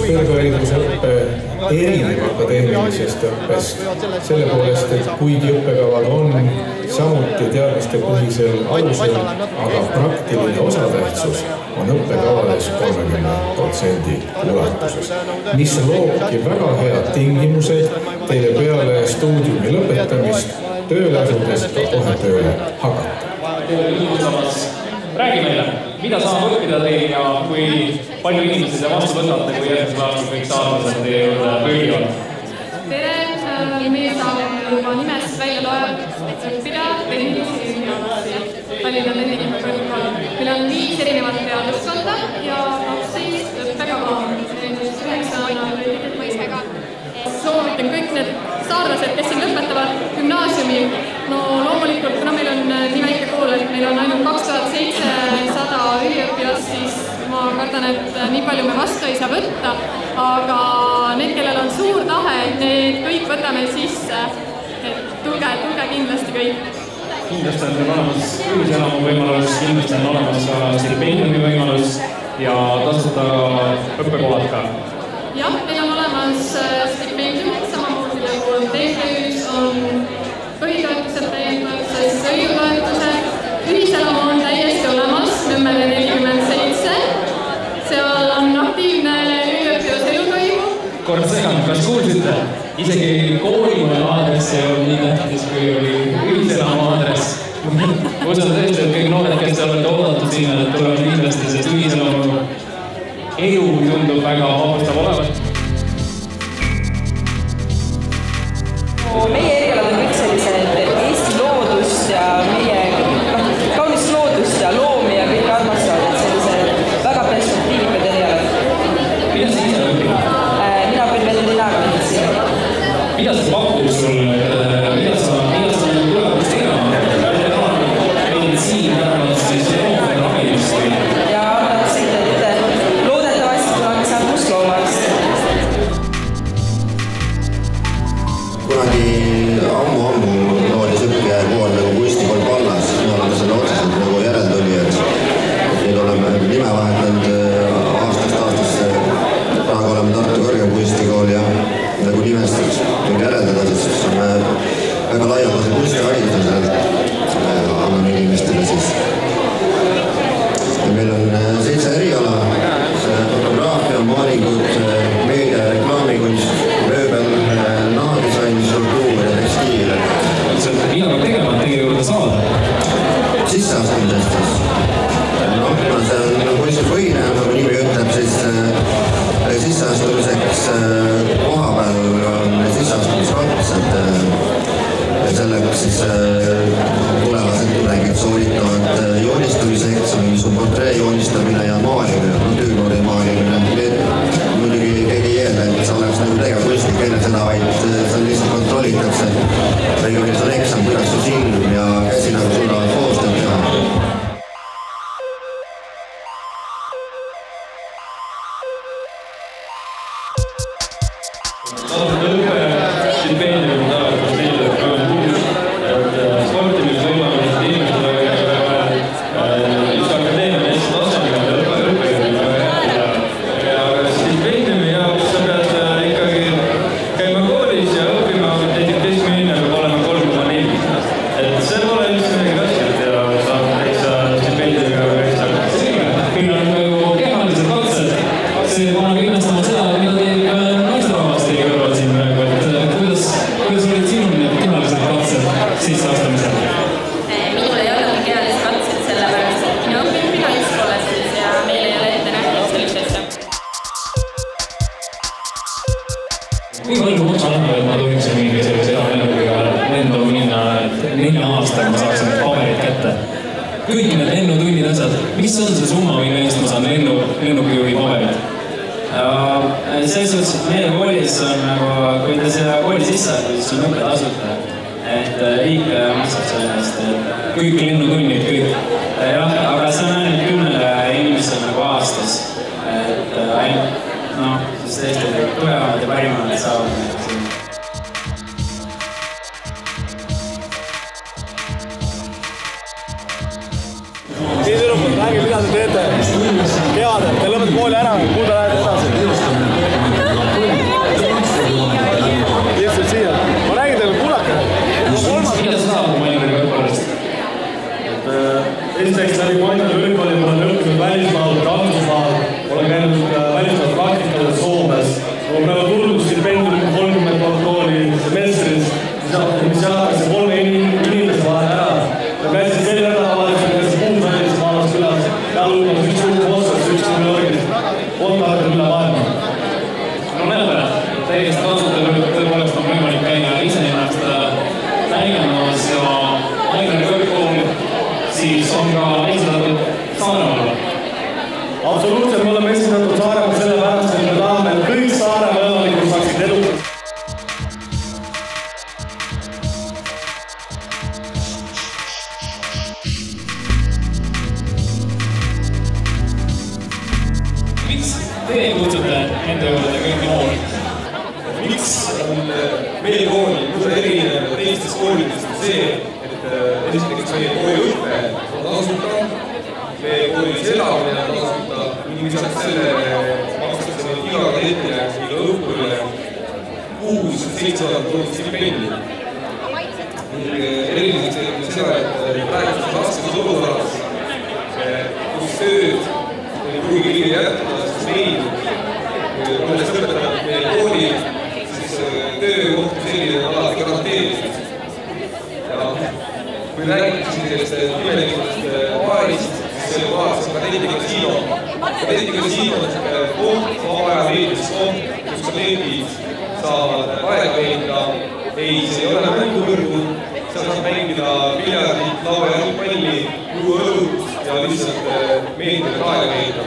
Kõrgharidusõppe erineb akadeemilisest õppest selle poolest, et kuigi õppekavad on samuti teadmistepõhisel alusel, aga praktiline osatähtsus on õppekavades 30% ulatuses, mis loobki väga head tingimused teile peale stuudiumi lõpetamist tööle asudes ka kohe tööle hakata. Räägi meile, mida saab õppida teil ja kui palju inimesi te vastu võtate, kui järgmisel aastal kõik saadlased teie juurde pöörivad? Tere, meil saab juba nimest välja loeb õppida tehnilisi ühinevaid Tallinna Tehnilise Kõrgkool. Meil on 5 erinevat teaduskonda ja 12 õppekava. 9 on mõistega. Soovitan kõik need saarlased, kes siin lõpetavad gümnaasiumi. No loomulikult, kuna meil on nii väike kool, et meil on ainult 2700 üliõpilast, siis ma kardan, et nii palju me vastu ei saa võtta, aga need, kellel on suur tahe, need kõik võtame sisse, et tulge kindlasti kõik. Kindlasti on olemas ühiselamu võimalus, kindlasti on olemas ka stipendiumi võimalus ja tasuta õppekohad ka. Jah, meil on olemas stipendiumid, samamoodi nagu TTÜ-s on põhitoetused täiendavates õigutoetused. Ühiselamu on täiesti olemas, number 47. Seal on aktiivne üliõpilase elutoimu. Kord segan, kas kuulsite? Isegi koolimaja aadress ei ole nii tähtis, kui oli ühiselamu aadress. Usun tõesti, et kõik noored, kes te olete oodatud siin, et tulevad kindlasti, sest ühiselamu elu tundub väga vapustav olevat. Meie erialad on kõik sellised Eesti loodust ja meie kaunist loodust ja loomi ja kõik armastavad, et sellised väga perspektiivikad erialad. Mida sa ise õpid? Mina õpin veterinaarmeditsiini. Mida sa pakub sulle? Mida sa tulevad tegema? Veterinaarmeditsiin tähendab siis loomade ravimist või? Ja arvatakse, et loodetavasti kunagi saab mustloomast. Kunagi ammu loodi sõpke kool nagu Kunstikool Pallas, me oleme selle otseselt nagu järeltulijad. Nüüd oleme nime vahetanud aastast aastasse, praegu oleme Tartu Kõrgem Kunstikool ja nagu nimest võib järeldada, sest me väga laialdase kunstihariduse anname inimestele siis. Ja meil on 7 eriala, fotograafia, maalingud, meedia, reklaamikunst, mööbel, nahadisain, sultuur ja tekstiil. Mida peab tegema teie juurde saada? Sisseastumisest siis. See on kunstipõhine, nagu nimi ütleb, siis sisseastumiseks koha peal on sisseastumiskontsert. Selleks siis tulevased tudengid sooritavad joonistamiseksami, mis on portree joonistamine ja maalimine, tüünoori maalimine. Muidugi keegi ei eelda, et see oleks nagu tegevkunstnik enne seda, vaid seal lihtsalt kontrollitakse. Õigemini see on eksam, kuidas su silm ja käsi nagu suudavad koostööd teha. Stipendiumi jaoks sa pead ikkagi käima koolis ja õppima näiteks keskmine Kui palju maksa annab, et ma tohiksin mingi sellise lennukiga lendu minna, et 4 aastaga ma saaksin need paberid kätte? Kõik need lennutunnid asjad, mis on see summa, mille eest ma saan lennukijuhi paberid? Selles suhtes, et meie koolis on nagu, kui te siia kooli sisse, siis on õppe tasuta. Et riik maksab selle eest, et kõik lennutunnid, kõik. Jah, aga see on ainult 10 inimesel nagu aastas. Et ainult, siis tõesti tugevamad ja parimad saavad siin. Nii tüdrukud, räägi, mida te teete kevadel, te lõpetate kooli ära, kuhu te lähete edasi? Lihtsalt siia. Ma räägin teile, kuulake. Mida sa saab Maineri kõrgkoolist? Esiteks läbi Maineri kõrgkooli ma olen õppinud välismaal, Prantsusmaal, olen käinud välismaal praktikal Soomes. Mul on praegu turundusstipendium 30 kooli semestris, mis jagatakse 3 inimese vahel ära. Ma käisin selle nädalavahetusel, käisin Kuusvälis Maalaskülas, jalgumas üks Moskvas, üks New Yorgis, Ottartel üle maailma. No näeme, täiesti tasuta tõepoolest on võimalik käia ise ennast näigemas ja Maineri kõrgkool siis on ka esindatud Saaremaale. Absoluutselt, me oleme esindatud Saaremaale sellepärast, et me tahame, et kõik Saaremaa elanikud saaksid edukad. Miks teie kutsute enda juurde kõiki noori? Miks on meie kool erinev teistest koolidest see, et esiteks meie kooli õppe on tasuta, meie koolis elamine on tasuta ning lisaks sellele makstakse meil iga kadetile, iga õppurile kuus 7000 stipendium. Eriliseks teeb seda, et praeguses raskes olukorras, kus tööd kuigi kiire jätkuda, siis meil, olles lõpetanud meie kooli, siis töökoht selline on alati garanteeritud. Ja kui räägime sellist nimelikust baarist, siis selle baas on Kadeti-Kasiino. Kadeti-Kasiino on koht, vabaajaveedis koht, kus kadetid saavad aega veenda. Ei, see ei ole mänguvõrgu, seal saab mängida piljardit, laua ja jalgpalli, juua õlut ja lihtsalt meeldida aega veenda.